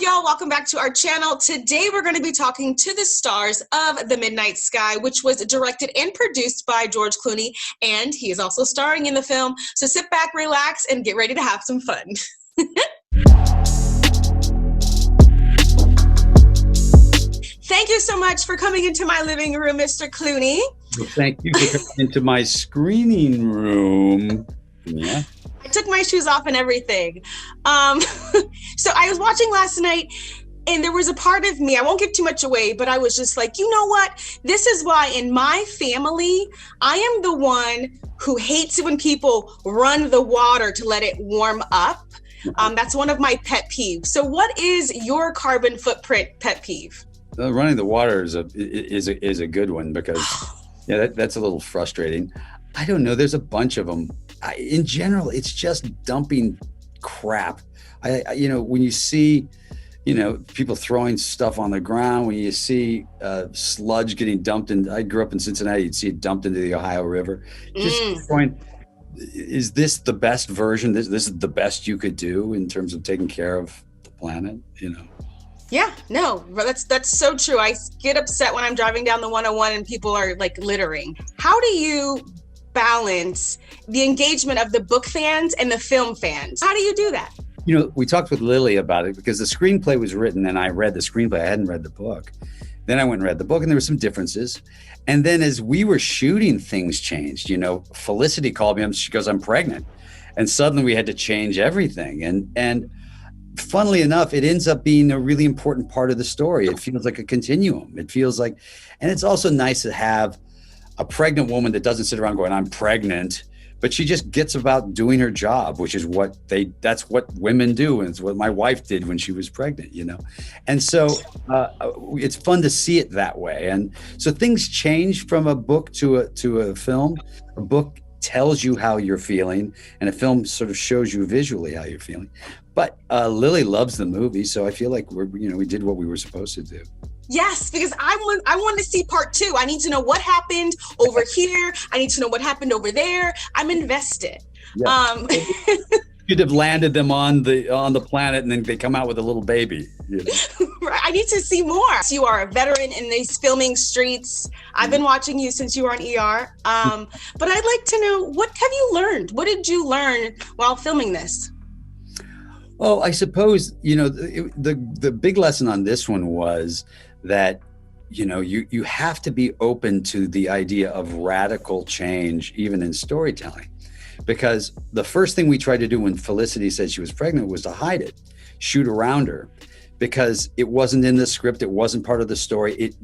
y'all? Welcome back to our channel. Today we're going to be talking to the stars of The Midnight Sky, which was directed and produced by George Clooney, and he is also starring in the film. So sit back, relax, and get ready to have some fun. Thank you so much for coming into my living room, Mr. Clooney. Well, thank you for coming into my screening room. Yeah. I took my shoes off and everything. So I was watching last night, and there was a part of me, I won't give too much away, but I was just like, you know what? This is why in my family, I am the one who hates it when people run the water to let it warm up. That's one of my pet peeves. So what is your carbon footprint pet peeve? Running the water is a good one because yeah, that's a little frustrating. I don't know. There's a bunch of them. In general, it's just dumping crap. When you see, people throwing stuff on the ground, when you see sludge getting dumped in, I grew up in Cincinnati, you'd see it dumped into the Ohio River. Just throwing, is this the best version? This is the best you could do in terms of taking care of the planet, Yeah, no, that's so true. I get upset when I'm driving down the 101 and people are like littering. How do you balance the engagement of the book fans and the film fans? How do you do that? We talked with Lily about it because the screenplay was written and I read the screenplay. I hadn't read the book. Then I went and read the book and there were some differences. And then as we were shooting, things changed. Felicity called me up. She goes, "I'm pregnant." And suddenly we had to change everything. And funnily enough, it ends up being a really important part of the story. It feels like a continuum. It feels like, and it's also nice to have a pregnant woman that doesn't sit around going, "I'm pregnant," but she just gets about doing her job, which is that's what women do. And it's what my wife did when she was pregnant, And so it's fun to see it that way. And so things change from a book to a film. A book tells you how you're feeling and a film sort of shows you visually how you're feeling. But Lily loves the movie, so I feel like we did what we were supposed to do. Yes, because I want to see part 2. I need to know what happened over here. I need to know what happened over there. I'm invested. Yeah. You'd have landed them on the planet, and then they come out with a little baby. Right. I need to see more. You are a veteran in these filming streets. I've been watching you since you were on ER. But I'd like to know, what have you learned? What did you learn while filming this? Oh, I suppose, the big lesson on this one was that, you have to be open to the idea of radical change, even in storytelling. Because the first thing we tried to do when Felicity said she was pregnant was to hide it, shoot around her, because it wasn't in the script. It wasn't part of the story. It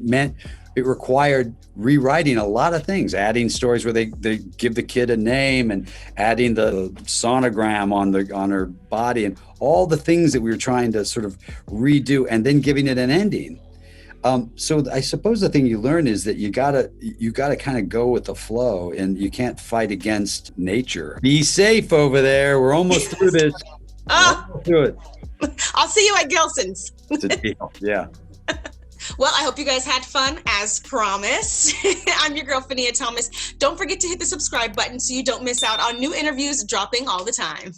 required rewriting a lot of things, adding stories where they give the kid a name and adding the sonogram on her body and all the things that we were trying to sort of redo and then giving it an ending. So I suppose the thing you learn is that you gotta kind of go with the flow and you can't fight against nature. Be safe over there. We're almost through this. Almost through it. I'll see you at Gelson's. It's a deal. Yeah. Well, I hope you guys had fun as promised. I'm your girl, Phineas Thomas. Don't forget to hit the subscribe button so you don't miss out on new interviews dropping all the time.